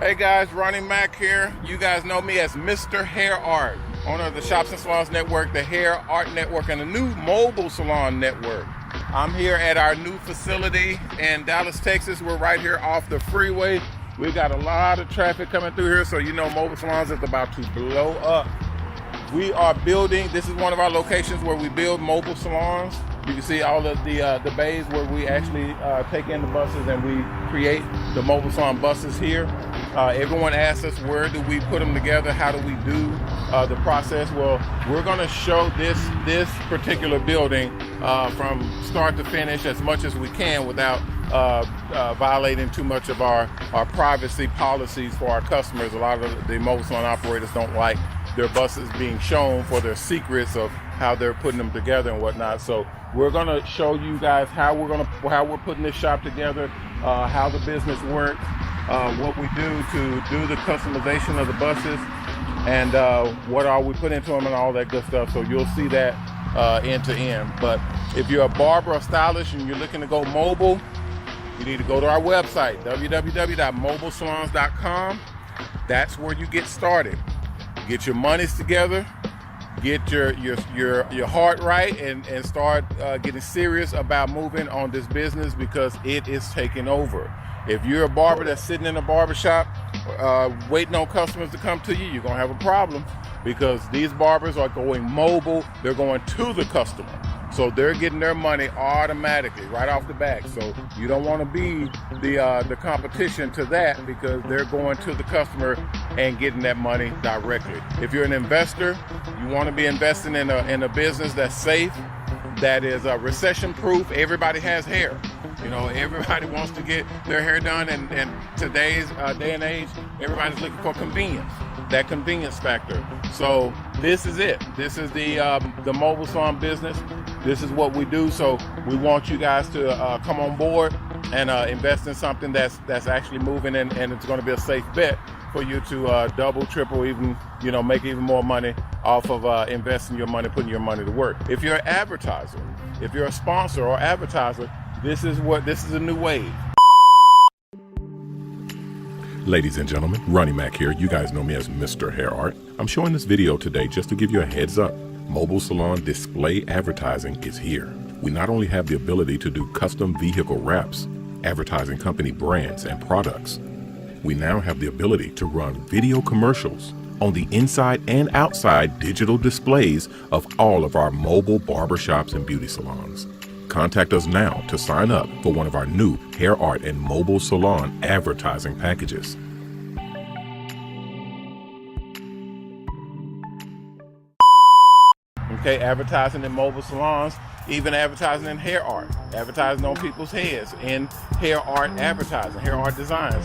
Hey guys, Ronnie Mac here. You guys know me as MrHairArt, owner of the Shops Salons Network, the Hair Art Network, and the new Mobile Salon Network. I'm here at our new facility in Dallas, Texas. We're right here off the freeway. We've got a lot of traffic coming through here, so you know Mobile Salons is about to blow up. We are building, this is one of our locations where we build mobile salons. You can see all of the bays where we actually take in the buses and we create the Mobile Salon Buses here. Everyone asks us, where do we put them together? How do we do the process? Well, we're gonna show this particular building from start to finish as much as we can without violating too much of our privacy policies for our customers. A lot of the mobile salon operators don't like their buses being shown for their secrets of how they're putting them together and whatnot. So we're gonna show you guys how we're putting this shop together, how the business works, what we do to do the customization of the buses, and what all we put into them and all that good stuff. So you'll see that end to end. But if you're a barber or stylist and you're looking to go mobile, you need to go to our website, www.mobilesalons.com. That's where you get started. Get your monies together, get your heart right, and start getting serious about moving on this business, because it is taking over. If you're a barber that's sitting in a barber shop waiting on customers to come to you, you're gonna have a problem, because these barbers are going mobile. They're going to the customer, so they're getting their money automatically right off the bat. So you don't want to be the competition to that, because they're going to the customer and getting that money directly. If you're an investor, you want to be investing in a business that's safe, that is recession proof. Everybody has hair. You know, everybody wants to get their hair done, and today's day and age, everybody's looking for convenience, that convenience factor. So this is it. This is the mobile salon business. This is what we do. So we want you guys to come on board and invest in something that's actually moving, and it's going to be a safe bet for you to double, triple, even, you know, make even more money off of investing your money, putting your money to work. If you're an advertiser, if you're a sponsor or advertiser, this is a new wave. Ladies and gentlemen, Ronnie Mac here. You guys know me as MrHairArt. I'm showing this video today just to give you a heads up. Mobile salon display advertising is here. We not only have the ability to do custom vehicle wraps, advertising company brands and products, we now have the ability to run video commercials on the inside and outside digital displays of all of our mobile barbershops and beauty salons. Contact us now to sign up for one of our new hair art and mobile salon advertising packages. Okay, advertising in mobile salons, even advertising in hair art, advertising on people's heads in hair art advertising, hair art designs.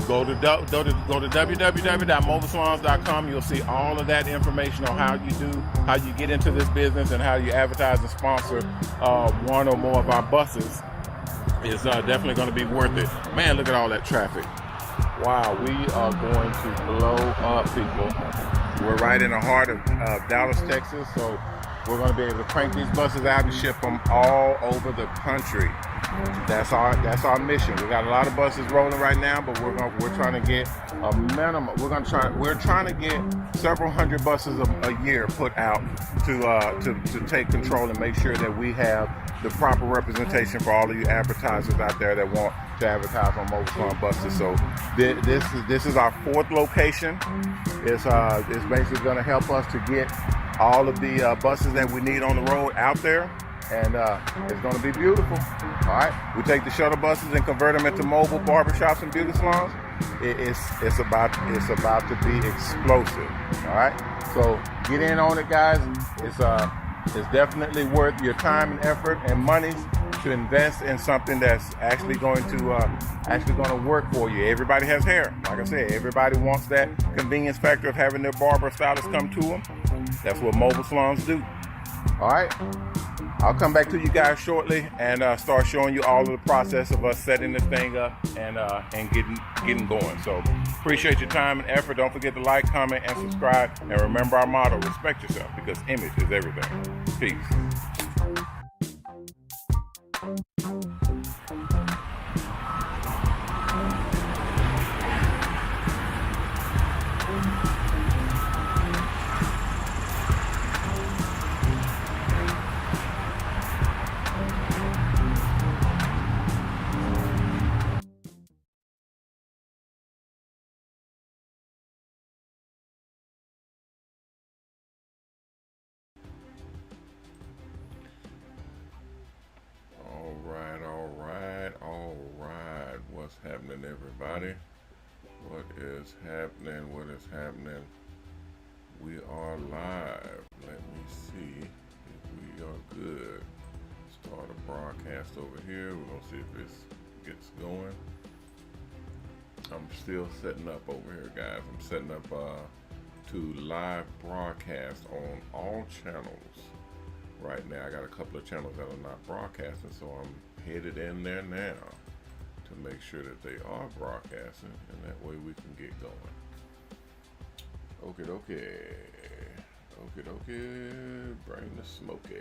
Go to www.mobilesalons.com. You'll see all of that information on how you get into this business and how you advertise and sponsor one or more of our buses. Is definitely going to be worth it. Man, look at all that traffic. Wow, we are going to blow up, people. We're right in the heart of Dallas, Texas, so we're going to be able to crank these buses out and ship them all over the country. That's our mission. We got a lot of buses rolling right now, but we're trying to get a minimum. We're trying to get several hundred buses a year put out to take control and make sure that we have the proper representation for all of you advertisers out there that want to advertise on mobile salon buses. So this is our fourth location. It's basically going to help us to get all of the buses that we need on the road out there, and it's going to be beautiful. All right, we take the shuttle buses and convert them into mobile barbershops and beauty salons. It's about to be explosive. All right, so get in on it, guys. It's definitely worth your time and effort and money to invest in something that's actually going to work for you. Everybody has hair. Like I said, everybody wants that convenience factor of having their barber stylist come to them. That's what mobile salons do. All right, I'll come back to you guys shortly and start showing you all of the process of us setting this thing up and getting going. So appreciate your time and effort. Don't forget to like, comment, and subscribe. And remember our motto: respect yourself, because image is everything. Peace. What's happening, everybody? What is happening? What is happening? We are live. Let me see if we are good. Start a broadcast over here. We're gonna see if this gets going. I'm still setting up over here, guys. I'm setting up to live broadcast on all channels right now. I got a couple of channels that are not broadcasting, so I'm headed in there now to make sure that they are broadcasting, and that way we can get going. Okay. Bring the smoky.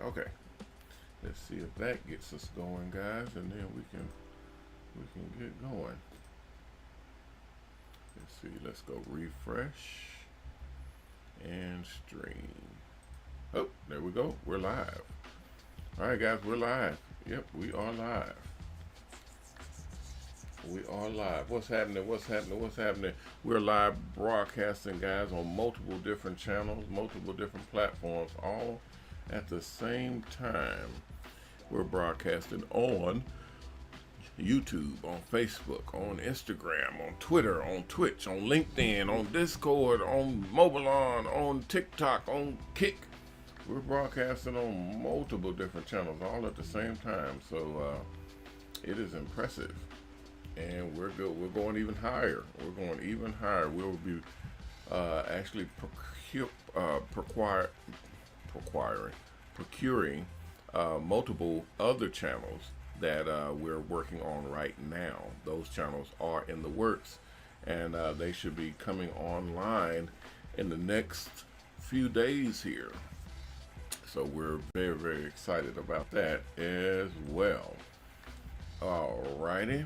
Okay. Let's see if that gets us going, guys, and then we can get going. Let's see. Let's go refresh and stream. Oh, there we go. We're live. All right, guys, we're live. Yep, we are live. We are live. What's happening? What's happening? What's happening? We're live broadcasting, guys, on multiple different channels, multiple different platforms, all at the same time. We're broadcasting on YouTube, on Facebook, on Instagram, on Twitter, on Twitch, on LinkedIn, on Discord, on Mobile on TikTok, on Kick. We're broadcasting on multiple different channels all at the same time, so it is impressive, and we're good. We're going even higher. We're going even higher. We will be actually procuring multiple other channels that we're working on right now. Those channels are in the works, and they should be coming online in the next few days here. So we're very, very excited about that as well. Alrighty.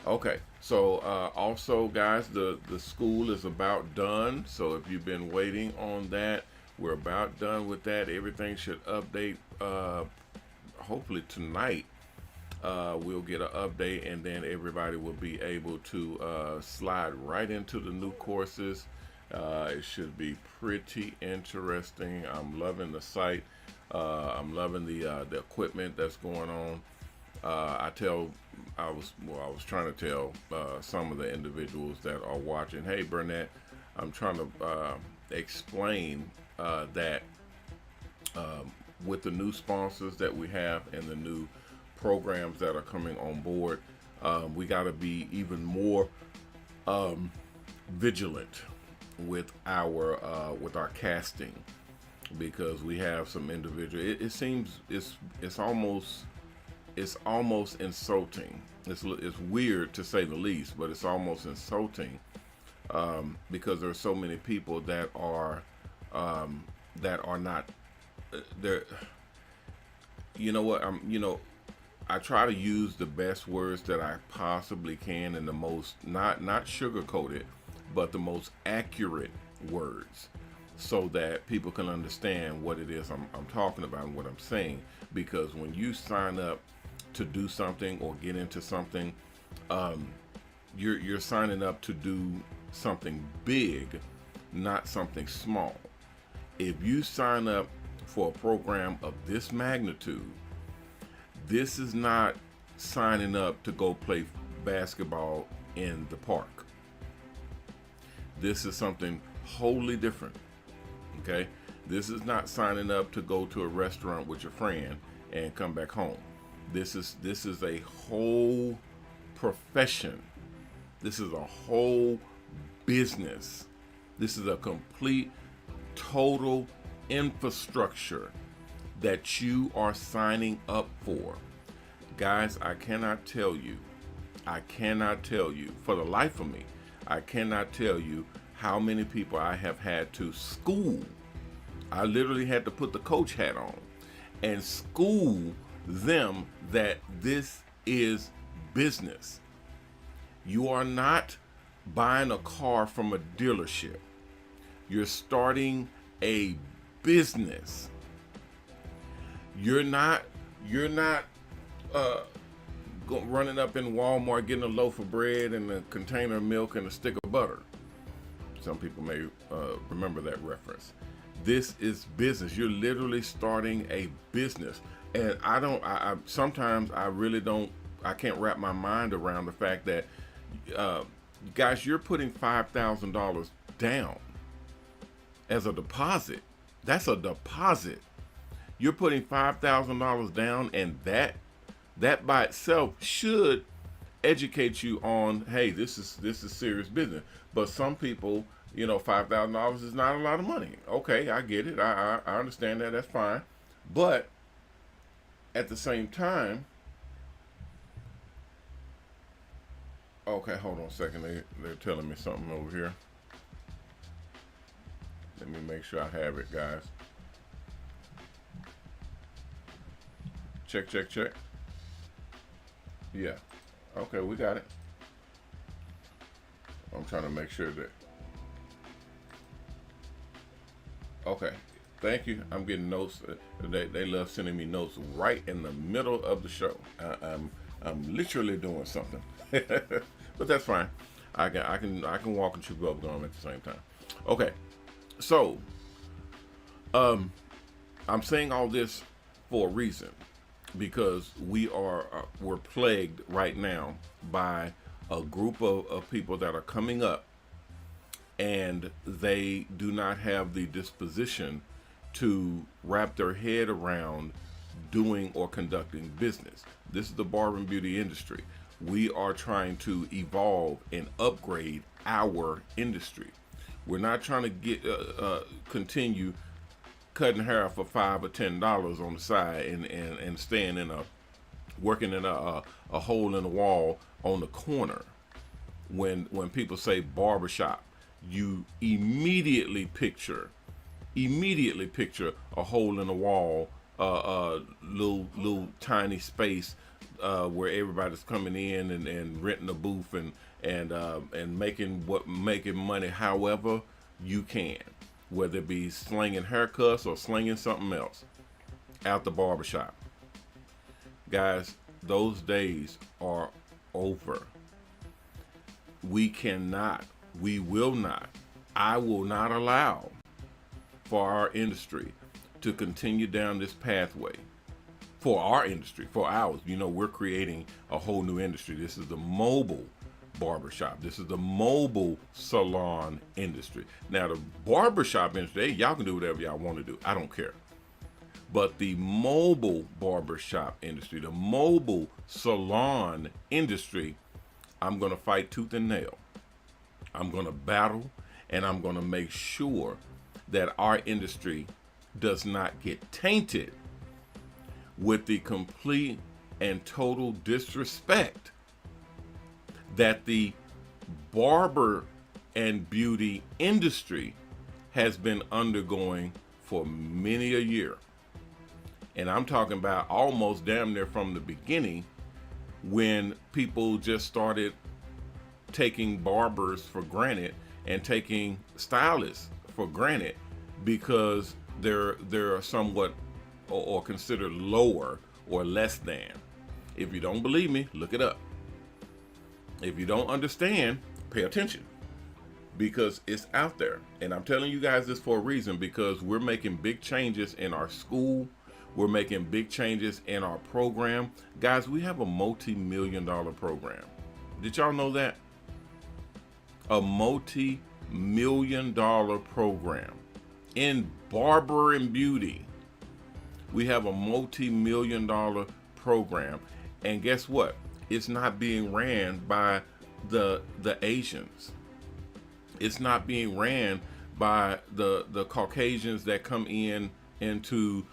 Okay, so also, guys, the school is about done. So if you've been waiting on that, we're about done with that. Everything should update hopefully tonight. We'll get an update, and then everybody will be able to slide right into the new courses. It should be pretty interesting. I'm loving the site. I'm loving the equipment that's going on. I was trying to tell some of the individuals that are watching, hey, Burnett, I'm trying to explain that with the new sponsors that we have and the new programs that are coming on board, we got to be even more vigilant with our casting, because we have some individual. It seems it's almost insulting. It's weird to say the least, but it's almost insulting because there are so many people that are not there. You know what? I try to use the best words that I possibly can, and the most not sugar-coated, but the most accurate words, so that people can understand what it is I'm talking about and what I'm saying. Because when you sign up to do something or get into something, you're signing up to do something big, not something small. If you sign up for a program of this magnitude, this is not signing up to go play basketball in the park. This is something wholly different. Okay? This is not signing up to go to a restaurant with your friend and come back home. This is a whole profession. This is a whole business. This is a complete, total infrastructure that you are signing up for. Guys, I cannot tell you for the life of me, I cannot tell you how many people I have had to school. I literally had to put the coach hat on and school them that this is business. You are not buying a car from a dealership. You're starting a business. You're not running up in Walmart getting a loaf of bread and a container of milk and a stick of butter. Some people may remember that reference. This is business. You're literally starting a business. And I sometimes I really don't, I can't wrap my mind around the fact that, guys, you're putting $5,000 down as a deposit. That's a deposit. You're putting $5,000 down, and that by itself should educate you on, hey, this is serious business. But some people, you know, $5,000 is not a lot of money. Okay, I get it. I understand that. That's fine. But at the same time, okay, hold on a second. They're telling me something over here. Let me make sure I have it, guys. Check, check, check. Yeah. Okay, we got it. I'm trying to make sure that. Okay. Thank you. I'm getting notes. They love sending me notes right in the middle of the show. I'm literally doing something, but that's fine. I can walk and chew bubblegum at the same time. Okay, so I'm saying all this for a reason, because we're plagued right now by a group of people that are coming up, and they do not have the disposition to wrap their head around doing or conducting business. This is the barber and beauty industry. We are trying to evolve and upgrade our industry. We're not trying to get continue cutting hair for $5 or $10 on the side and staying in working in a hole in the wall on the corner. When people say barbershop, you immediately picture a hole in the wall, little tiny space where everybody's coming in and renting a booth and making money however you can, whether it be slinging haircuts or slinging something else out the barbershop. Guys, those days are over. We will not, I will not allow for our industry to continue down this pathway. For our industry, for ours, you know, we're creating a whole new industry. This is the mobile barbershop. This is the mobile salon industry. Now, the barbershop industry, hey, y'all can do whatever y'all want to do. I don't care. But the mobile barbershop industry, the mobile salon industry, I'm going to fight tooth and nail. I'm going to battle, and I'm going to make sure that our industry does not get tainted with the complete and total disrespect that the barber and beauty industry has been undergoing for many a year. And I'm talking about almost damn near from the beginning, when people just started taking barbers for granted and taking stylists for granted because they're somewhat or considered lower or less than. If you don't believe me, look it up. If you don't understand, pay attention, because it's out there. And I'm telling you guys this for a reason, because we're making big changes in our school. We're making big changes in our program. Guys, we have a multi-million-dollar program. Did y'all know that? A multi-million-dollar program in barber and beauty. We have a multi-million-dollar program, and guess what? It's not being ran by the Asians. It's not being ran by the Caucasians that come in to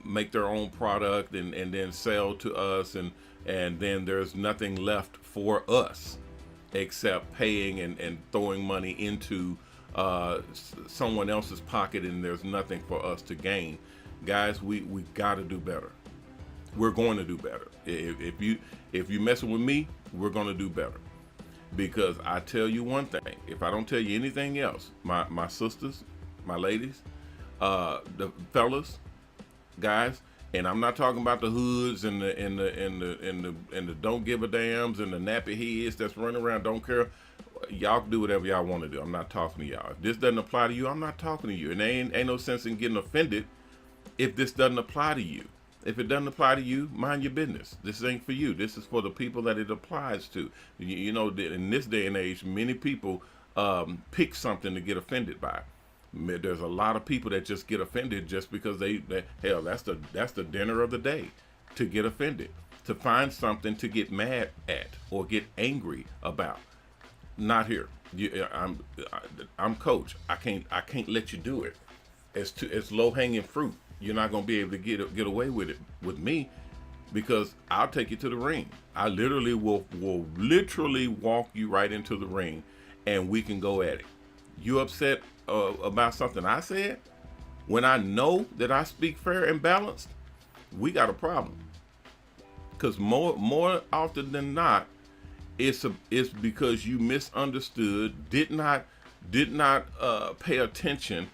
make their own product and then sell to us, and then there's nothing left for us except paying and throwing money into someone else's pocket, and there's nothing for us to gain. Guys, we got to do better. We're going to do better. If you messing with me, we're going to do better. Because I tell you one thing, if I don't tell you anything else, my sisters, my ladies, the fellas, guys, and I'm not talking about the hoods and the don't give a dams and the nappy heads that's running around, don't care y'all do whatever y'all want to do. I'm not talking to y'all. If this doesn't apply to you, I'm not talking to you. And there ain't no sense in getting offended if this doesn't apply to you. If it doesn't apply to you, mind your business. This ain't for you. This is for the people that it applies to. You know, in this day and age, many people pick something to get offended by. There's a lot of people that just get offended just because hell, that's the dinner of the day, to get offended, to find something to get mad at or get angry about. Not here. I'm coach. I can't let you do it. It's low hanging fruit. You're not gonna be able to get away with it with me, because I'll take you to the ring. I literally will literally walk you right into the ring, and we can go at it. You upset about something I said, when I know that I speak fair and balanced, we got a problem. Because more often than not, it's because you misunderstood, did not pay attention,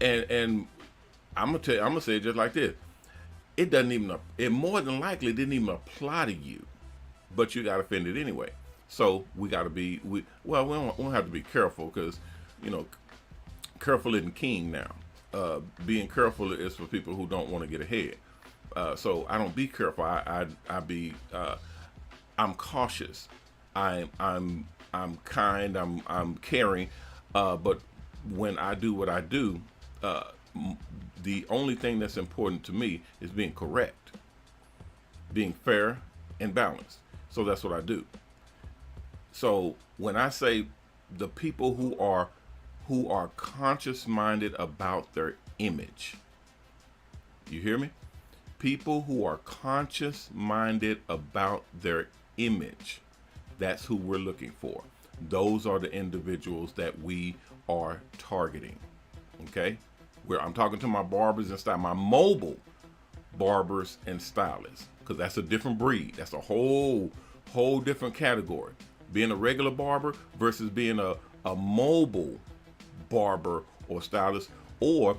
and I'm gonna say it just like this. It more than likely didn't even apply to you, but you got offended anyway. So we got to be, we don't have to be careful, because, you know, careful isn't king now. Being careful is for people who don't want to get ahead. So I don't be careful. I'm cautious. I'm kind. I'm caring. But when I do what I do, the only thing that's important to me is being correct, being fair and balanced. So that's what I do. So when I say the people who are conscious minded about their image, you hear me? People who are conscious minded about their image, that's who we're looking for. Those are the individuals that we are targeting. Okay? I'm talking to my barbers and stylists, my mobile barbers and stylists, because that's a different breed. That's a whole different category. Being a regular barber versus being a mobile barber or stylist, or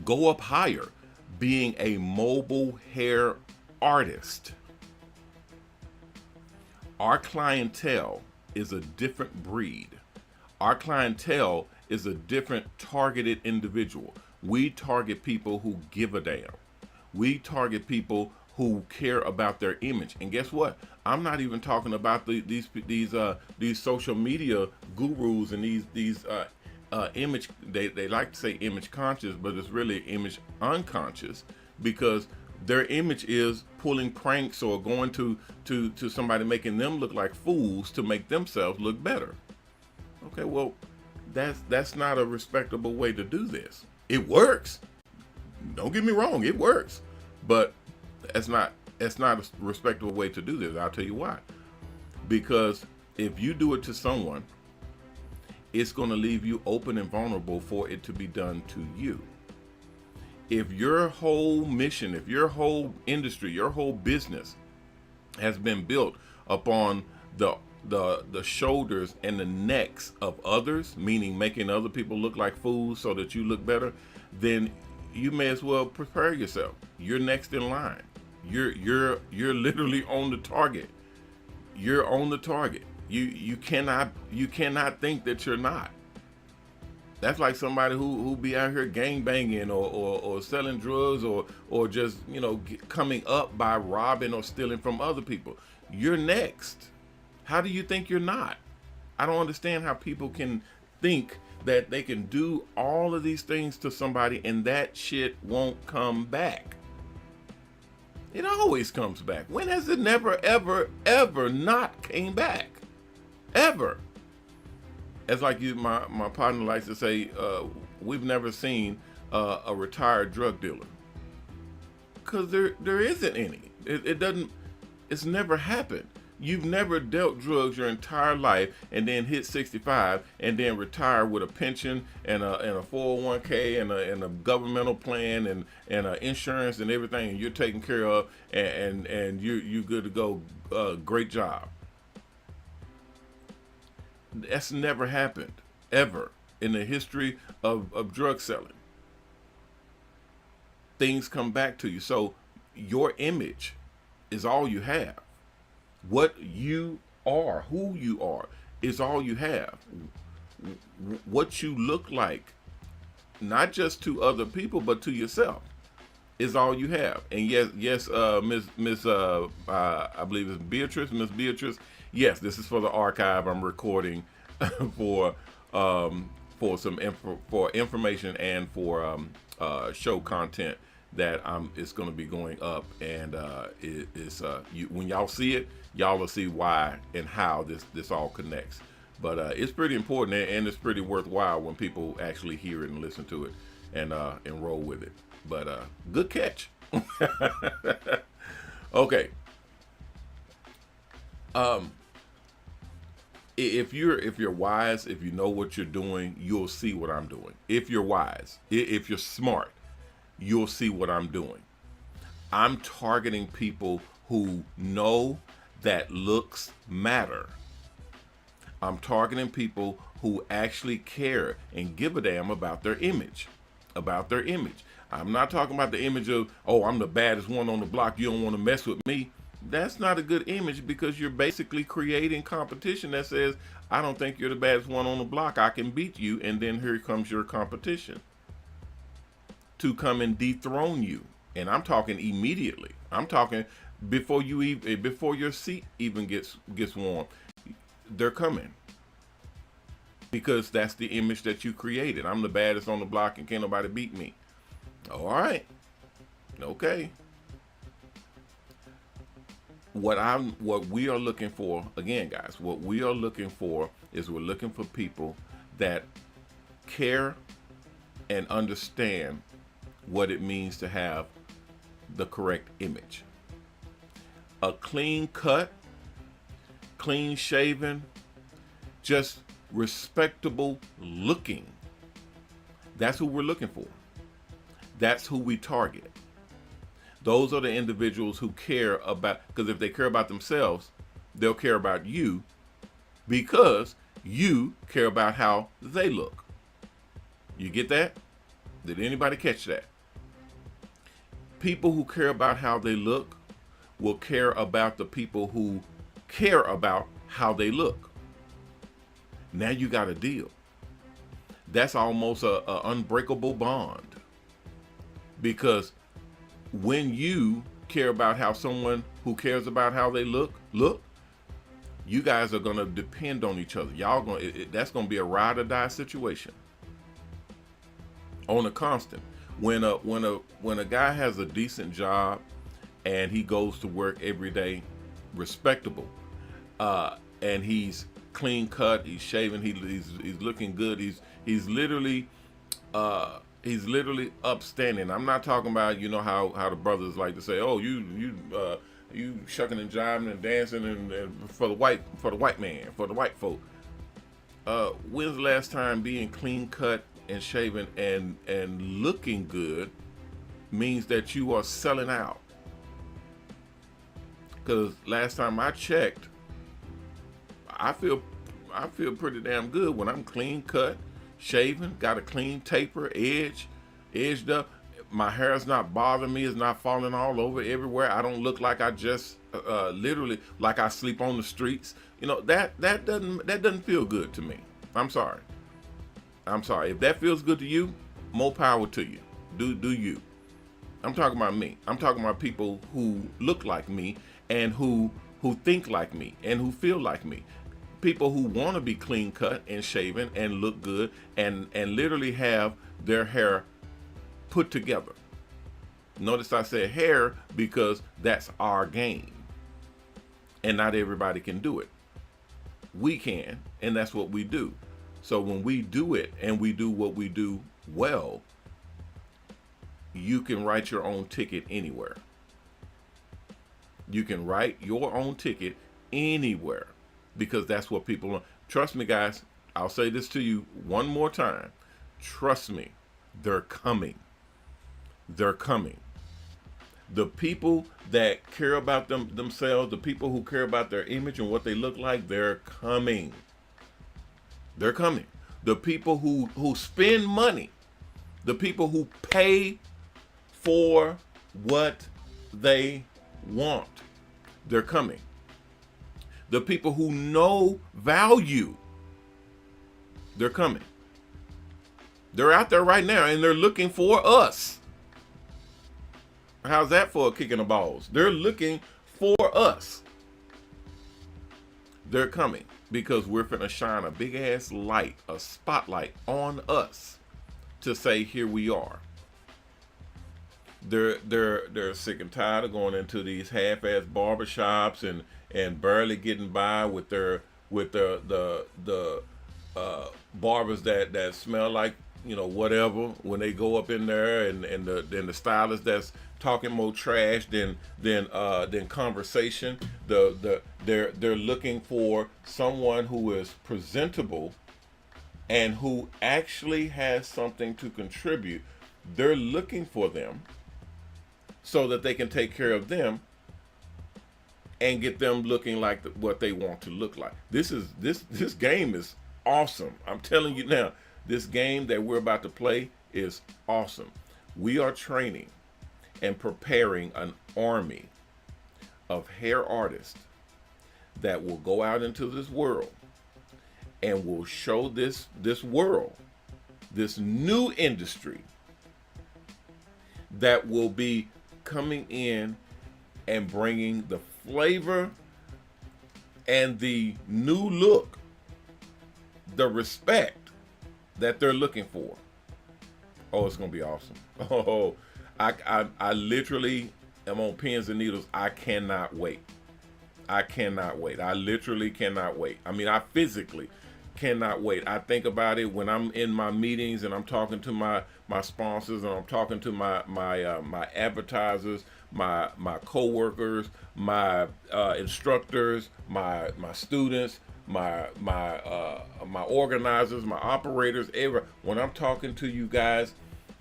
go up higher, being a mobile hair artist. Our clientele is a different breed. Our clientele is a different targeted individual. We target people who give a damn. We target people who care about their image. And guess what? I'm not even talking about these social media gurus and these image. They like to say image conscious, but it's really image unconscious, because their image is pulling pranks or going to somebody, making them look like fools to make themselves look better. Okay, well, that's not a respectable way to do this. It works. Don't get me wrong, it works, but that's not a respectable way to do this. I'll tell you why. Because if you do it to someone, it's going to leave you open and vulnerable for it to be done to you. If your whole mission, if your whole industry, your whole business has been built upon the shoulders and the necks of others, meaning making other people look like fools so that you look better, then you may as well prepare yourself. You're next in line. You're literally on the target. You're on the target. You cannot think that you're not. That's like somebody who be out here gang banging or selling drugs or just, you know, coming up by robbing or stealing from other people. You're next. How do you think you're not? I don't understand how people can think that they can do all of these things to somebody and that shit won't come back. It always comes back. When has it never, ever, ever not came back? Ever. It's like my partner likes to say, we've never seen a retired drug dealer. Because there isn't any. It's never happened. You've never dealt drugs your entire life and then hit 65 and then retire with a pension and a 401k and a governmental plan and insurance and everything, and you're taken care of and you're good to go. Great job. That's never happened ever in the history of drug selling. Things come back to you. So your image is all you have. What you are, who you are, is all you have. What you look like, not just to other people, but to yourself, is all you have. And yes, Miss I believe it's Beatrice, Miss Beatrice. Yes, this is for the archive. I'm recording for for information and for show content that it's going to be going up, and when y'all see it, y'all will see why and how this all connects. But it's pretty important, and it's pretty worthwhile when people actually hear it and listen to it and roll with it. But good catch. Okay. If you're wise, if you know what you're doing, you'll see what I'm doing. If you're wise, if you're smart, you'll see what I'm doing. I'm targeting people who know that looks matter. I'm targeting people who actually care and give a damn about their image. I'm not talking about the image of, oh, I'm the baddest one on the block, you don't want to mess with me. That's not a good image, because you're basically creating competition that says, I don't think you're the baddest one on the block, I can beat you, and then here comes your competition to come and dethrone you. And I'm talking immediately. I'm talking before your seat even gets warm. They're coming, because that's the image that you created. I'm the baddest on the block and can't nobody beat me. All right. Okay. What we are looking for, again, guys, what we are looking for is we're looking for people that care and understand what it means to have the correct image. A clean cut, clean shaven, just respectable looking. That's who we're looking for. That's who we target. Those are the individuals who care about, because if they care about themselves, they'll care about you, because you care about how they look. You get that? Did anybody catch that? People who care about how they look will care about the people who care about how they look. Now you got a deal. That's almost a unbreakable bond, because when you care about how someone who cares about how they look, you guys are gonna depend on each other. That's gonna be a ride or die situation on a constant. When a guy has a decent job and he goes to work every day, respectable, and he's clean cut, he's shaven, he's looking good, he's literally upstanding. I'm not talking about, you know, how the brothers like to say, oh, you shucking and jiving and dancing and for the white man, for the white folk. When's the last time being clean cut and shaven and looking good means that you are selling out? Because last time I checked, I feel pretty damn good when I'm clean cut, shaven, got a clean taper, edged up. My hair is not bothering me, it's not falling all over everywhere. I don't look like I just literally like I sleep on the streets. You know, that doesn't feel good to me. I'm sorry. If that feels good to you, more power to you. Do you. I'm talking about me. I'm talking about people who look like me and who think like me and who feel like me. People who want to be clean cut and shaven and look good and literally have their hair put together. Notice I said hair, because that's our game. And not everybody can do it. We can, and that's what we do. So when we do it and we do what we do well, you can write your own ticket anywhere. You can write your own ticket anywhere, because that's what people want. Trust me, guys, I'll say this to you one more time. Trust me, they're coming. They're coming. The people that care about themselves, the people who care about their image and what they look like, they're coming. They're coming. The people who spend money, the people who pay for what they want, they're coming. The people who know value, they're coming. They're out there right now and they're looking for us. How's that for a kick in the balls? They're looking for us. They're coming because we're finna shine a big ass light, a spotlight on us to say, here we are. They're sick and tired of going into these half-ass barbershops and barely getting by with the barbers that smell like, you know, whatever, when they go up in there, and the stylist that's talking more trash than conversation. They're looking for someone who is presentable and who actually has something to contribute. They're looking for them so that they can take care of them and get them looking like what they want to look like. This game is awesome. I'm telling you now, this game that we're about to play is awesome. We are training and preparing an army of hair artists that will go out into this world and will show this world, this new industry that will be coming in and bringing the flavor and the new look, the respect that they're looking for. Oh, it's gonna be awesome. Oh, I literally am on pins and needles. I cannot wait. I cannot wait. I literally cannot wait. I mean, I physically cannot wait. I think about it when I'm in my meetings and I'm talking to my sponsors, and I'm talking to my advertisers, my co-workers, my instructors, my students, my organizers, my operators. When I'm talking to you guys,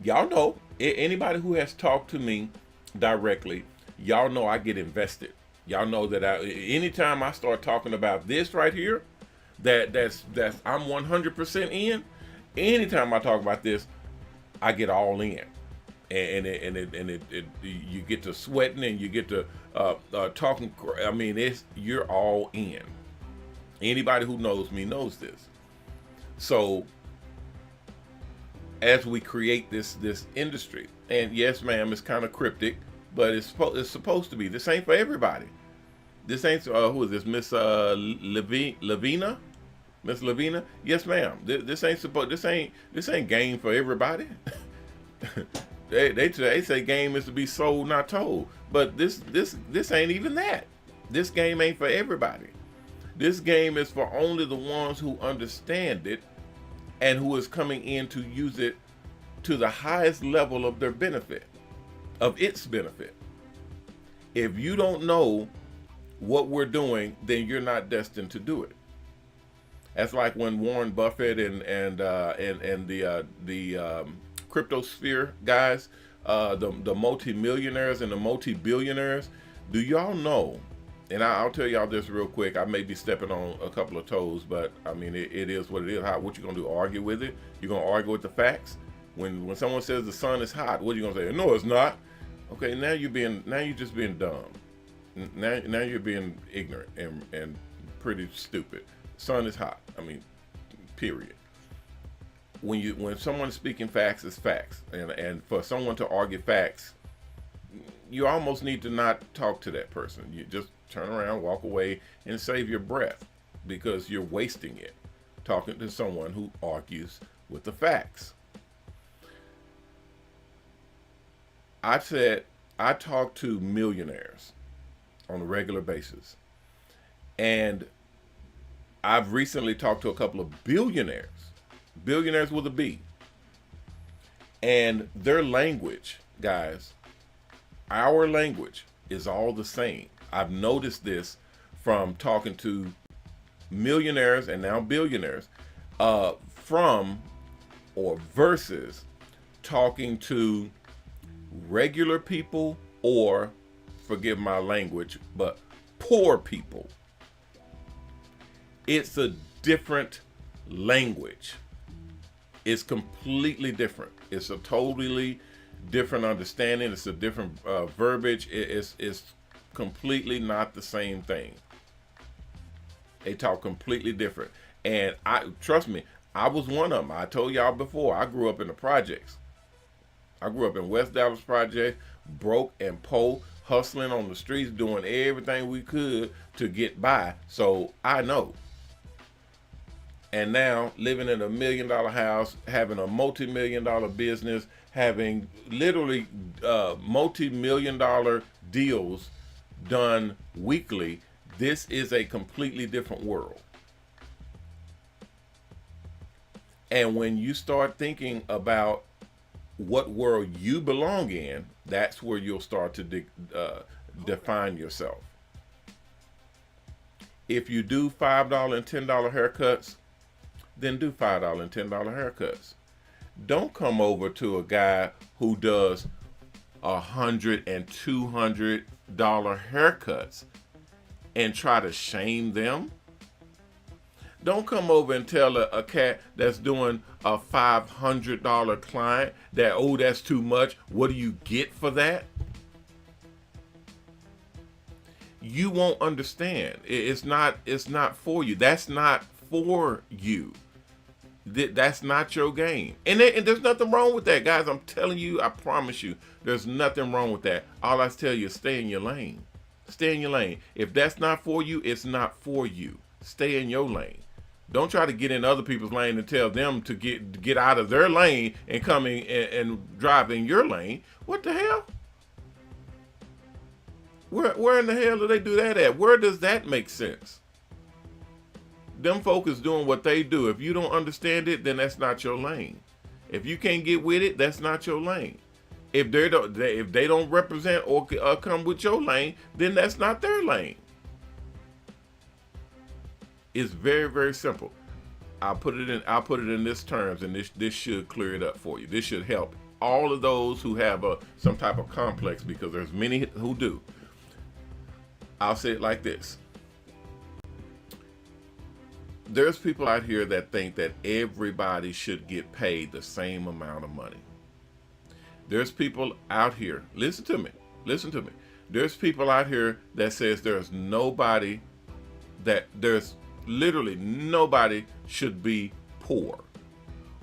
y'all know, anybody who has talked to me directly, y'all know I get invested. Y'all know that anytime I start talking about this right here, that's I'm 100% in. Anytime I talk about this, I get all in, and you get to sweating and you get to talking. I mean, you're all in. Anybody who knows me knows this. So as we create this industry, and yes, ma'am, it's kind of cryptic, but it's supposed to be. This ain't for everybody. This ain't who is this, Miss Lavina? Miss Lavina? Yes, ma'am. This ain't game for everybody. they say game is to be sold, not told. But this ain't even that. This game ain't for everybody. This game is for only the ones who understand it and who is coming in to use it to the highest level of their benefit, of its benefit. If you don't know what we're doing, then you're not destined to do it. That's like when Warren Buffett and the cryptosphere guys, the multi-millionaires and the multi-billionaires. Do y'all know? And I'll tell y'all this real quick. I may be stepping on a couple of toes, but I mean it is what it is. What you gonna do? Argue with it? You gonna argue with the facts? When someone says the sun is hot, what are you gonna say? No, it's not. Okay, now you're just being dumb. Now you're being ignorant and pretty stupid. Sun is hot. I mean, period. When someone's speaking facts, it's facts, and for someone to argue facts, you almost need to not talk to that person. You just turn around, walk away, and save your breath, because you're wasting it talking to someone who argues with the facts. I talk to millionaires on a regular basis, and I've recently talked to a couple of billionaires with a B, and their language, guys, our language is all the same. I've noticed this from talking to millionaires and now billionaires, from or versus talking to regular people, or, forgive my language, but poor people. It's a different language. It's completely different. It's a totally different understanding. It's a different verbiage. It's completely not the same thing. They talk completely different. And trust me, I was one of them. I told y'all before, I grew up in the projects. I grew up in West Dallas Project, broke and poor, hustling on the streets, doing everything we could to get by. So I know. And now living in $1 million house, having a multi-million-dollar business, having literally multi-million-dollar deals done weekly, this is a completely different world. And when you start thinking about what world you belong in, that's where you'll start to define yourself. If you do $5 and $10 haircuts, then do $5 and $10 haircuts. Don't come over to a guy who does $100 and $200 haircuts and try to shame them. Don't come over and tell a cat that's doing a $500 client that, oh, that's too much. What do you get for that? You won't understand. It's not for you. That's not for you. That's not your game. And there's nothing wrong with that, guys. I'm telling you, I promise you, there's nothing wrong with that. All I tell you is stay in your lane. Stay in your lane. If that's not for you, it's not for you. Stay in your lane. Don't try to get in other people's lane and tell them to get out of their lane and come in and drive in your lane. What the hell? Where in the hell do they do that at? Where does that make sense? Them folk is doing what they do. If you don't understand it, then that's not your lane. If you can't get with it, that's not your lane. If they don't represent or come with your lane, then that's not their lane. It's very, very simple. I'll put it in this terms, and this should clear it up for you. This should help all of those who have some type of complex, because there's many who do. I'll say it like this. There's people out here that think that everybody should get paid the same amount of money. There's people out here, listen to me. There's people out here that says there's literally nobody should be poor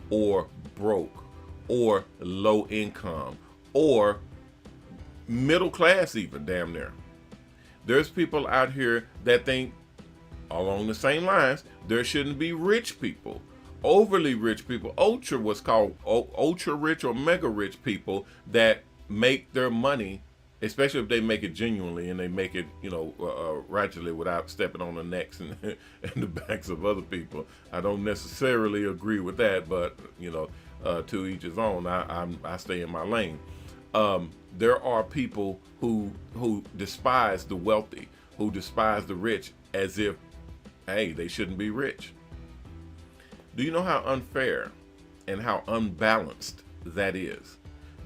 or broke or low income or middle class, even damn near. There's people out here that think along the same lines, there shouldn't be rich people, overly rich people, what's called ultra rich or mega rich people that make their money, especially if they make it genuinely and they make it, righteously without stepping on the necks and the backs of other people. I don't necessarily agree with that, but to each his own. I stay in my lane. There are people who despise the wealthy, who despise the rich, as if, hey, they shouldn't be rich. Do you know how unfair and how unbalanced that is?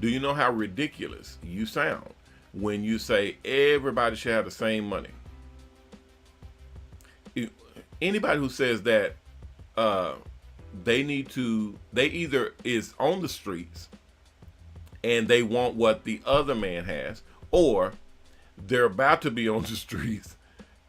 Do you know how ridiculous you sound when you say everybody should have the same money? Anybody who says that they either is on the streets and they want what the other man has, or they're about to be on the streets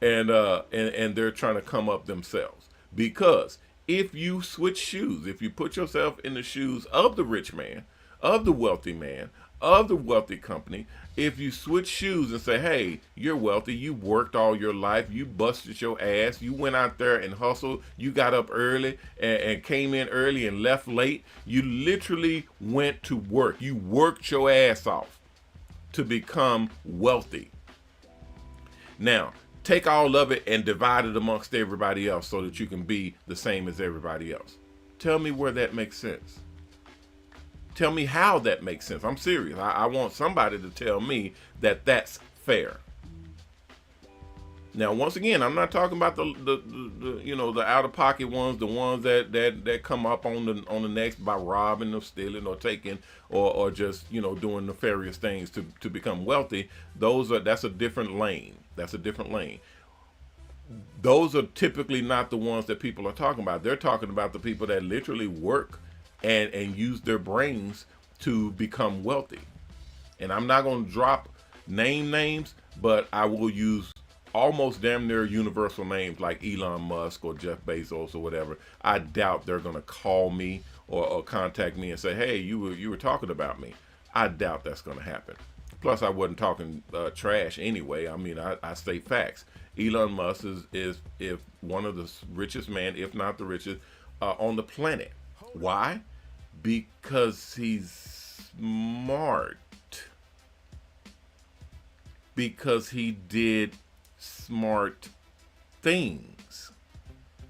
and they're trying to come up themselves. Because if you switch shoes, if you put yourself in the shoes of the rich man, of the wealthy man, of the wealthy company, if you switch shoes and say, hey, you're wealthy, you worked all your life, you busted your ass, you went out there and hustled, you got up early and came in early and left late, you literally went to work, you worked your ass off to become wealthy. Now, take all of it and divide it amongst everybody else so that you can be the same as everybody else. Tell me where that makes sense. Tell me how that makes sense. I'm serious. I want somebody to tell me that that's fair. Now, once again, I'm not talking about the out of pocket ones, the ones that come up on the necks by robbing or stealing or taking or just doing nefarious things to become wealthy. That's a different lane. That's a different lane. Those are typically not the ones that people are talking about. They're talking about the people that literally work and use their brains to become wealthy. And I'm not going to drop names, but I will use almost damn near universal names like Elon Musk or Jeff Bezos or whatever, I doubt they're going to call me or contact me and say, hey, you were talking about me. I doubt that's going to happen. Plus, I wasn't talking trash anyway. I mean, I state facts. Elon Musk is if one of the richest man, if not the richest, on the planet. Why? Because he's smart. Because he did smart things.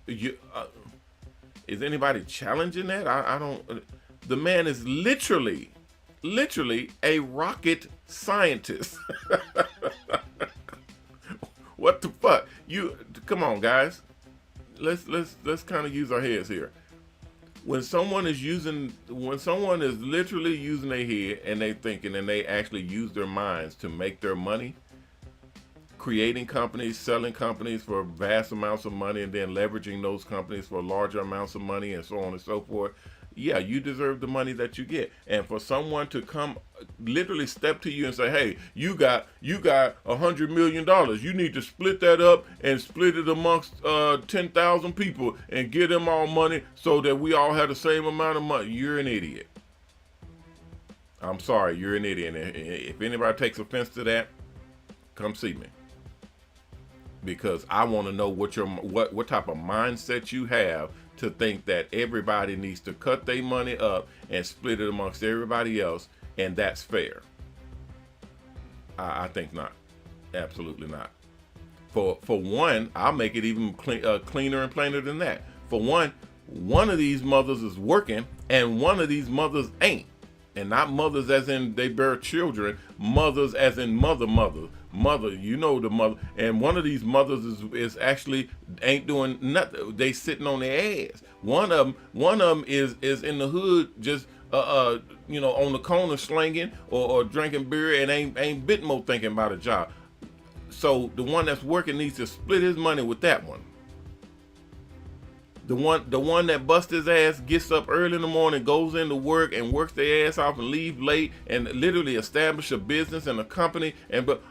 Is anybody challenging that? I don't. The man is literally a rocket scientist. What the fuck? Come on, guys. Let's kind of use our heads here. When someone is literally using their head and they thinking and they actually use their minds to make their money, creating companies, selling companies for vast amounts of money, and then leveraging those companies for larger amounts of money, and so on and so forth. Yeah, you deserve the money that you get. And for someone to come literally step to you and say, hey, you got $100 million. You need to split that up and split it amongst 10,000 people and give them all money so that we all have the same amount of money. You're an idiot. I'm sorry, you're an idiot. And if anybody takes offense to that, come see me. Because I want to know what type of mindset you have to think that everybody needs to cut their money up and split it amongst everybody else, and that's fair. I think not. Absolutely not. For one, I'll make it even cleaner and plainer than that. For one of these mothers is working, and one of these mothers ain't. And not mothers as in they bear children, mothers as in mother, you know, the mother. And one of these mothers is actually ain't doing nothing. They sitting on their ass. One of them is in the hood just you know, on the corner slinging or drinking beer and ain't bit more thinking about a job. So the one that's working needs to split his money with that one. The one that busts his ass, gets up early in the morning, goes into work and works their ass off and leave late and literally establish a business and a company, but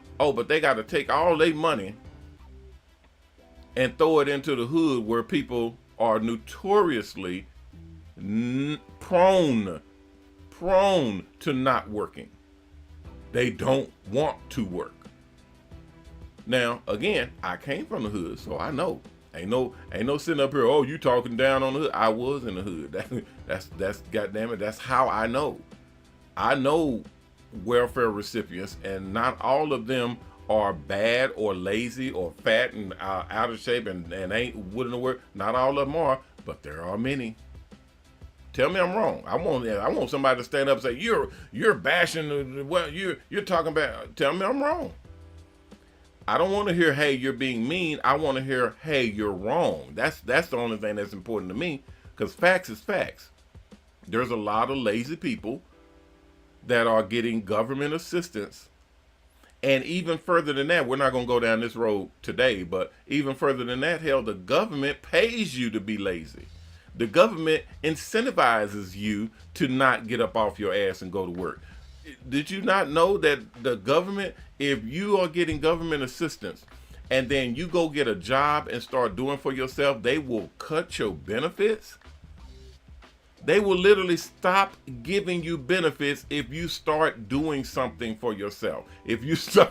they got to take all their money and throw it into the hood where people are notoriously prone to not working. They don't want to work. Now, again, I came from the hood, so I know. Ain't no sitting up here, oh, you talking down on the hood. I was in the hood. That's goddamn it. That's how I know. I know welfare recipients, and not all of them are bad or lazy or fat and out of shape and ain't wouldn't work. Not all of them are, but there are many. Tell me I'm wrong. I want somebody to stand up and say, you're bashing, well, you're talking about. Tell me I'm wrong. I don't want to hear, hey, you're being mean. I want to hear, hey, you're wrong. That's the only thing that's important to me, because facts is facts. There's a lot of lazy people that are getting government assistance. And even further than that, we're not going to go down this road today, but even further than that, hell, the government pays you to be lazy. The government incentivizes you to not get up off your ass and go to work. Did you not know that the government, if you are getting government assistance and then you go get a job and start doing for yourself, they will cut your benefits? They will literally stop giving you benefits if you start doing something for yourself. If you start,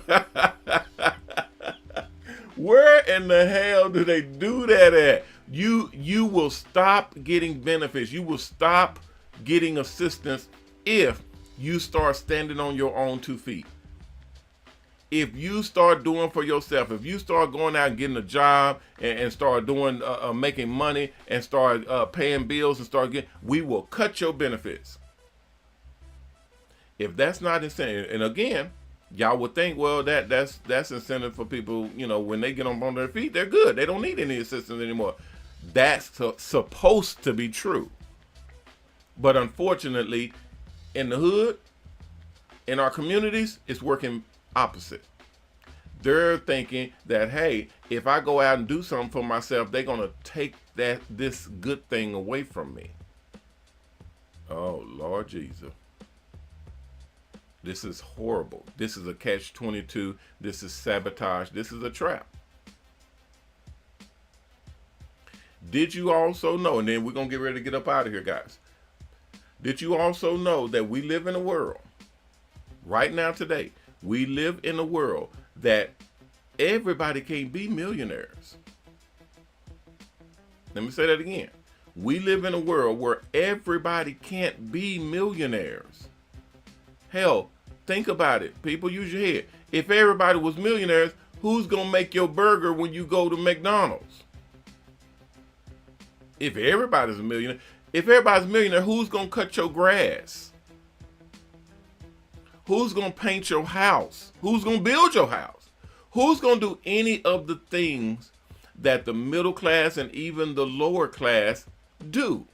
where in the hell do they do that at? You will stop getting benefits. You will stop getting assistance if you start standing on your own 2 feet. If you start doing for yourself, if you start going out and getting a job and start doing making money and start paying bills and we will cut your benefits. If that's not incentive, and again, y'all would think, well, that's incentive for people, you know, when they get on their feet, they're good. They don't need any assistance anymore. That's supposed to be true. But unfortunately, in the hood, in our communities, it's working opposite. They're thinking that, hey, if I go out and do something for myself, they're going to take this good thing away from me. Oh, Lord Jesus. This is horrible. This is a catch-22. This is sabotage. This is a trap. Did you also know, and then we're going to get ready to get up out of here, guys. Did you also know that we live in a world, right now today, we live in a world that everybody can't be millionaires? Let me say that again. We live in a world where everybody can't be millionaires. Hell, think about it. People, use your head. If everybody was millionaires, who's going to make your burger when you go to McDonald's? If everybody's a millionaire, who's going to cut your grass? Who's going to paint your house? Who's going to build your house? Who's going to do any of the things that the middle class and even the lower class do?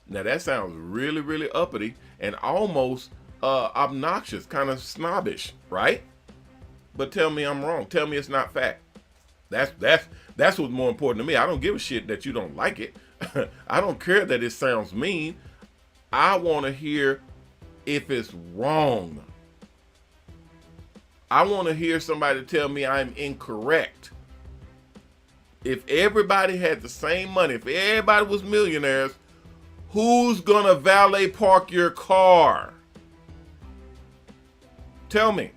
Now that sounds really, really uppity and almost obnoxious, kind of snobbish, right? But tell me I'm wrong. Tell me it's not fact. That's what's more important to me. I don't give a shit that you don't like it. I don't care that it sounds mean. I want to hear if it's wrong. I want to hear somebody tell me I'm incorrect. If everybody had the same money, if everybody was millionaires, who's gonna valet park your car? Tell me.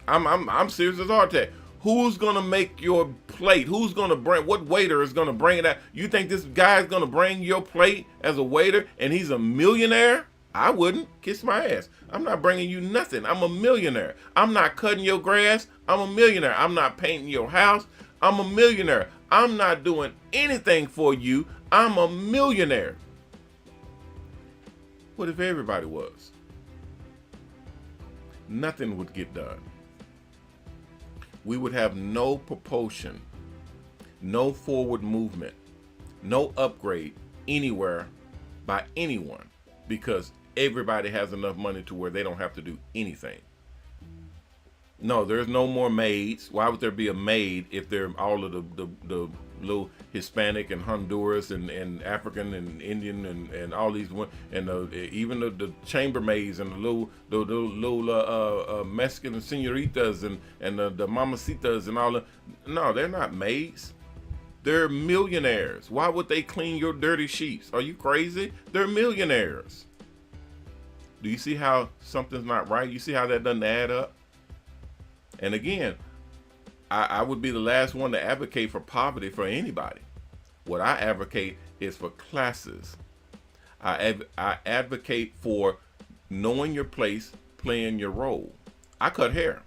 I'm serious as hard attack. Who's gonna make your plate? Who's gonna bring? What waiter is gonna bring it out? You think this guy's gonna bring your plate as a waiter and he's a millionaire? I wouldn't. Kiss my ass. I'm not bringing you nothing. I'm a millionaire. I'm not cutting your grass. I'm a millionaire. I'm not painting your house. I'm a millionaire. I'm not doing anything for you. I'm a millionaire. What if everybody was? Nothing would get done. We would have no propulsion, no forward movement, no upgrade anywhere by anyone, because everybody has enough money to where they don't have to do anything. No, there's no more maids. Why would there be a maid if they're all of the little Hispanic and Honduras and African and Indian and all these and even the chambermaids and the little Mexican senoritas and the mamacitas and all that. No, they're not maids. They're millionaires. Why would they clean your dirty sheets? Are you crazy? They're millionaires. Do you see how something's not right? You see how that doesn't add up? And again, I would be the last one to advocate for poverty for anybody. What I advocate is for classes. I advocate for knowing your place, playing your role. I cut hair,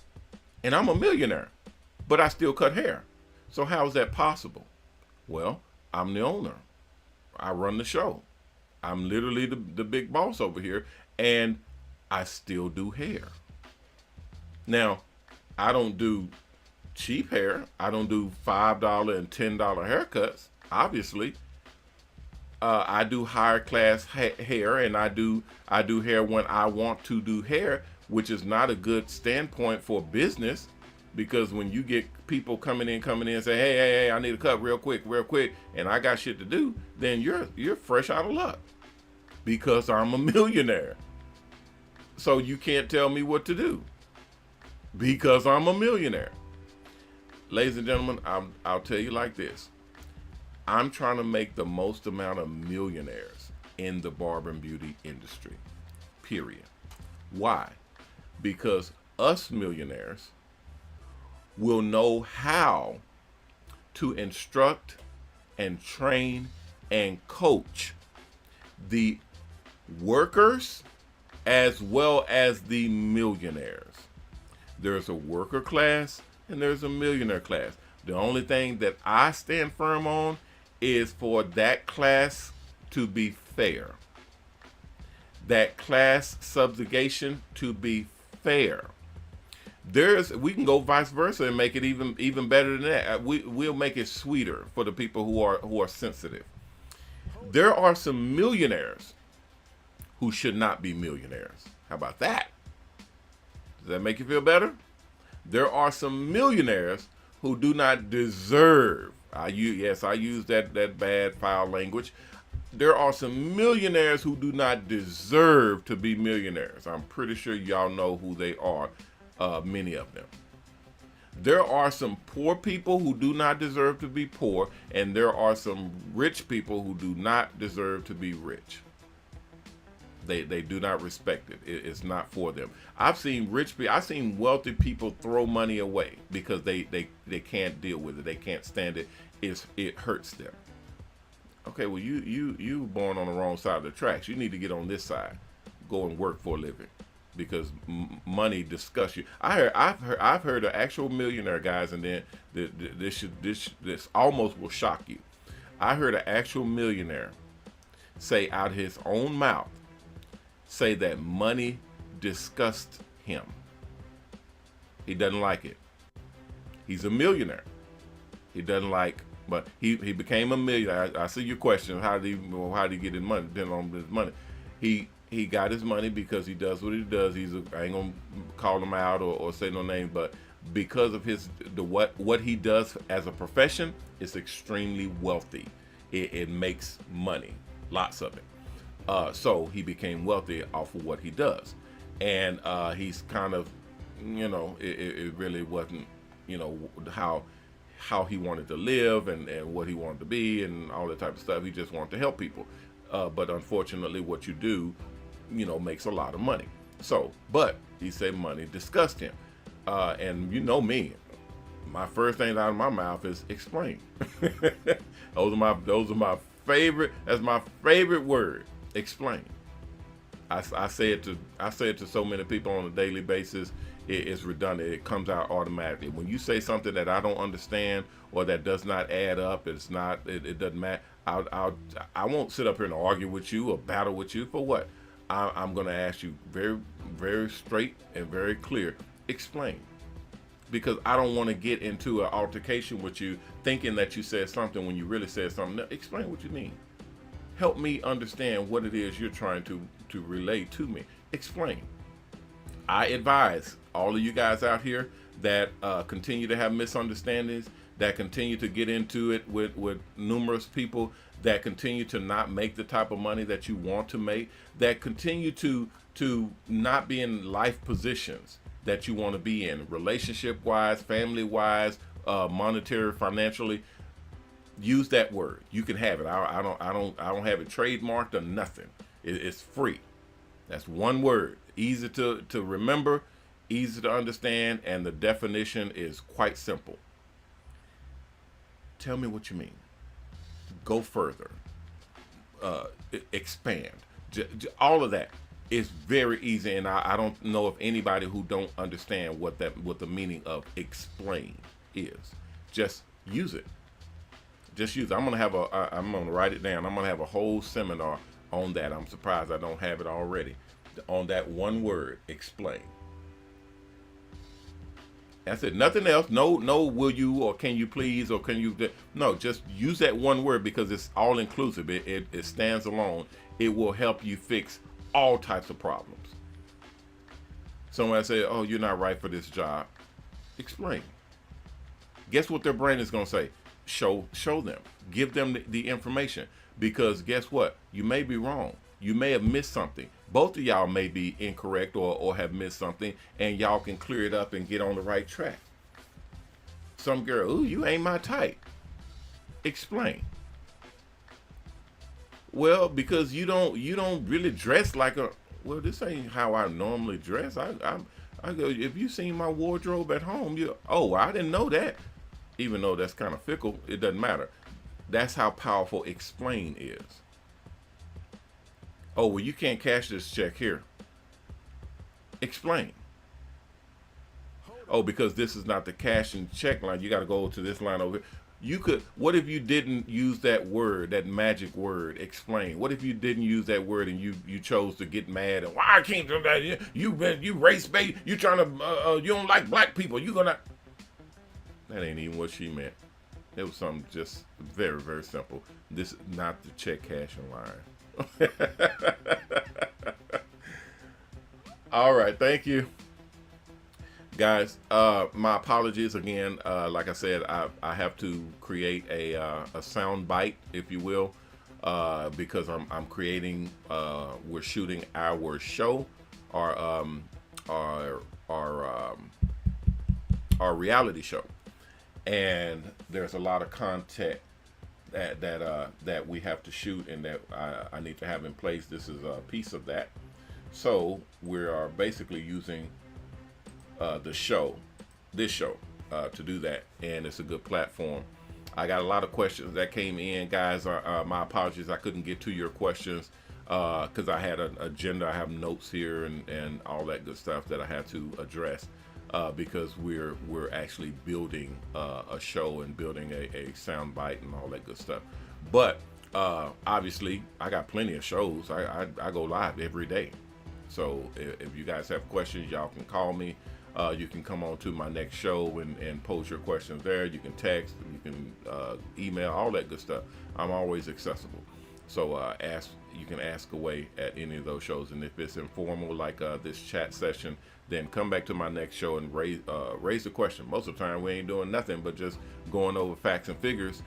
and I'm a millionaire, but I still cut hair. So how is that possible? Well, I'm the owner. I run the show. I'm literally the big boss over here, and I still do hair. Now, I don't do cheap hair. I don't do $5 and $10 haircuts, obviously. I do higher class hair, and I do hair when I want to do hair, which is not a good standpoint for business, because when you get people coming in and say, hey, I need a cut real quick, and I got shit to do, then you're fresh out of luck, because I'm a millionaire. So you can't tell me what to do, because I'm a millionaire. Ladies and gentlemen, I'll tell you like this. I'm trying to make the most amount of millionaires in the barber and beauty industry, period. Why? Because us millionaires will know how to instruct and train and coach the workers as well as the millionaires. There's a worker class and there's a millionaire class. The only thing that I stand firm on is for that class to be fair. That class subjugation to be fair. We can go vice versa and make it even better than that. We'll make it sweeter for the people who are sensitive. There are some millionaires who should not be millionaires. How about that? Does that make you feel better? There are some millionaires who do not deserve. I use that bad foul language. There are some millionaires who do not deserve to be millionaires. I'm pretty sure y'all know who they are, many of them. There are some poor people who do not deserve to be poor, and there are some rich people who do not deserve to be rich. They do not respect it. It's not for them. I've seen wealthy people throw money away because they can't deal with it. They can't stand it. It hurts them. Okay, well you were born on the wrong side of the tracks. You need to get on this side. Go and work for a living, because money disgusts you. I've heard an actual millionaire, guys, and then this almost will shock you. I heard an actual millionaire say out his own mouth, say that money disgusts him. He doesn't like it. He's a millionaire. He doesn't like, but he became a millionaire. I see your question. How did he get his money? Depending on his money, he got his money because he does what he does. I ain't gonna call him out or say no name, but because of what he does as a profession, it's extremely wealthy. It makes money, lots of it. So he became wealthy off of what he does, and he's kind of, it really wasn't, how he wanted to live and what he wanted to be and all that type of stuff. He just wanted to help people, but unfortunately, what you do, makes a lot of money. So, but he said money disgusts him, and me, my first thing out of my mouth is explain. Those are my favorite. That's my favorite word. Explain. I say it to so many people on a daily basis. It's redundant. It comes out automatically. When you say something that I don't understand or that does not add up, it doesn't matter. I won't sit up here and argue with you or battle with you for what. I'm going to ask you very, very straight and very clear. Explain. Because I don't want to get into an altercation with you thinking that you said something when you really said something. No, explain what you mean. Help me understand what it is you're trying to relay to me. Explain. I advise all of you guys out here that continue to have misunderstandings, that continue to get into it with numerous people, that continue to not make the type of money that you want to make, that continue to not be in life positions that you want to be in, relationship wise, family wise, monetary, financially. Use that word. You can have it. I don't have it trademarked or nothing. It's free. That's one word. Easy to remember, easy to understand, and the definition is quite simple. Tell me what you mean. Go further. Expand. All of that is very easy, and I don't know of anybody who don't understand what the meaning of explain is. Just use it. Just use it. I'm gonna write it down. I'm gonna have a whole seminar on that. I'm surprised I don't have it already. On that one word, explain. That's it. Nothing else. No, will you or can you please or can you? No, just use that one word because it's all inclusive. It stands alone. It will help you fix all types of problems. Someone say, "Oh, you're not right for this job." Explain. Guess what their brain is gonna say? Show them. Give them the information, because guess what? You may be wrong. You may have missed something. Both of y'all may be incorrect or have missed something, and y'all can clear it up and get on the right track. Some girl, ooh, you ain't my type. Explain. Well, because you don't really dress like a. Well, this ain't how I normally dress. I go. If you seen my wardrobe at home, I didn't know that. Even though that's kind of fickle, it doesn't matter. That's how powerful explain is. Oh, well, you can't cash this check here. Explain. Oh, because this is not the cash and check line. You got to go to this line over here. What if you didn't use that word, that magic word, explain? What if you didn't use that word and you chose to get mad and, why I can't do that? You race bait. You trying to, you don't like black people. You gonna. That ain't even what she meant. It was something just very, very simple. This is not the check cashing line. All right, thank you, guys. My apologies again. Like I said, I have to create a sound bite, if you will, because I'm creating. We're shooting our show, our our reality show, and there's a lot of content that we have to shoot and that I need to have in place. This is a piece of that. So we are basically using this show to do that, and it's a good platform. I got a lot of questions that came in, guys. My apologies, I couldn't get to your questions because I had an agenda. I have notes here and all that good stuff that I had to address because we're actually building a show and building a sound bite and all that good stuff. But obviously, I got plenty of shows. I go live every day. So if you guys have questions, y'all can call me. You can come on to my next show and pose your questions there. You can text, you can email, all that good stuff. I'm always accessible. So you can ask away at any of those shows. And if it's informal, like this chat session, then come back to my next show and raise the question. Most of the time, we ain't doing nothing but just going over facts and figures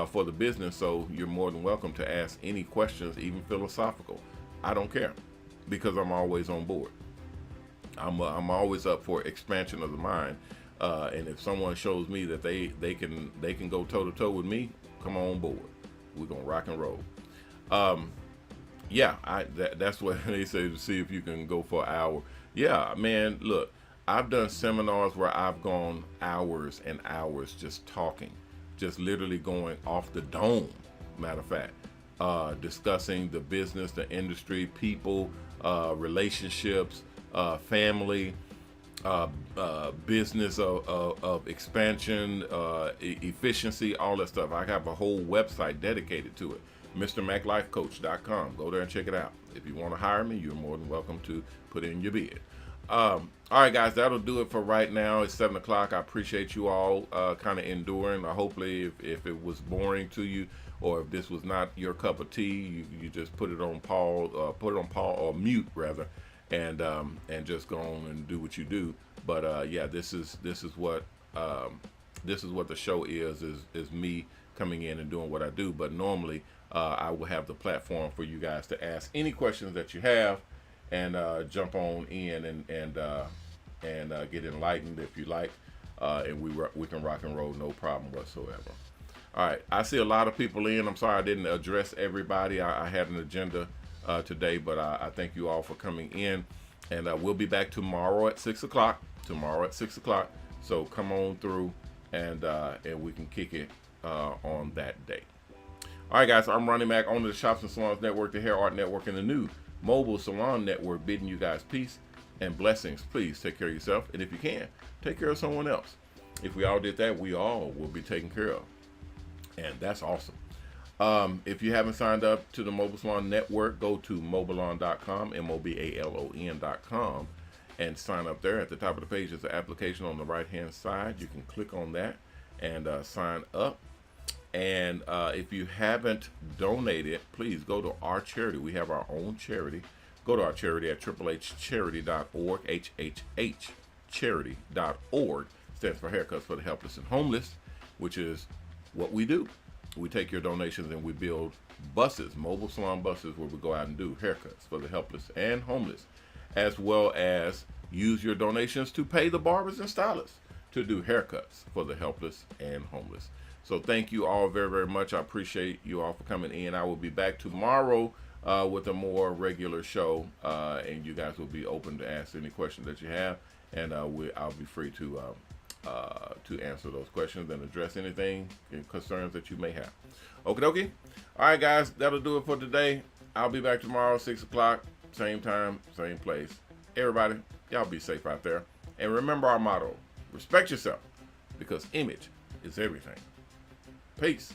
for the business. So you're more than welcome to ask any questions, even philosophical. I don't care, because I'm always on board. I'm always up for expansion of the mind, and if someone shows me that they can go toe to toe with me, come on board. We're gonna rock and roll. Yeah, that's what they say, to see if you can go for an hour. Yeah, man, look, I've done seminars where I've gone hours and hours just talking, just literally going off the dome. Matter of fact, discussing the business, the industry, people, relationships, family, business of expansion, efficiency, all that stuff. I have a whole website dedicated to it, MrMacLifeCoach.com. Go there and check it out. If you want to hire me, you're more than welcome to put in your bid. All right, guys, that'll do it for right now. It's 7 o'clock. I appreciate you all kind of enduring. Hopefully, if it was boring to you, or if this was not your cup of tea, you just put it on pause, or mute rather, and just go on and do what you do. But yeah, this is what the show is me coming in and doing what I do. But normally I will have the platform for you guys to ask any questions that you have, and jump on in and get enlightened if you like, and we can rock and roll, no problem whatsoever. All right, I see a lot of people in. I'm sorry I didn't address everybody. I had an agenda today, but I thank you all for coming in, and we'll be back tomorrow at 6 o'clock. So come on through, and we can kick it on that day. All right, guys, I'm Ronnie Mac, owner of the Shops and Salons Network, the Hair Art Network, and the new Mobile Salon Network, bidding you guys peace and blessings. Please take care of yourself, and if you can, take care of someone else. If we all did that, we all will be taken care of, and that's awesome. If you haven't signed up to the Mobile Salon Network, go to mobalon.com, MOBALON.com, and sign up there. At the top of the page is the application on the right-hand side. You can click on that and sign up. And if you haven't donated, please go to our charity. We have our own charity. Go to our charity at HHCharity.org, HHH charity.org. Stands for Haircuts for the Helpless and Homeless, which is what we do. We take your donations and we build buses, mobile salon buses, where we go out and do haircuts for the helpless and homeless, as well as use your donations to pay the barbers and stylists to do haircuts for the helpless and homeless. So thank you all very, very much. I appreciate you all for coming in. I will be back tomorrow with a more regular show, and you guys will be open to ask any questions that you have, and I'll be free to answer those questions and address anything and concerns that you may have. Okie dokie. All right, guys, that'll do it for today. I'll be back tomorrow, 6 o'clock, same time, same place. Everybody, y'all be safe out there. And remember our motto, respect yourself, because image is everything. Peace.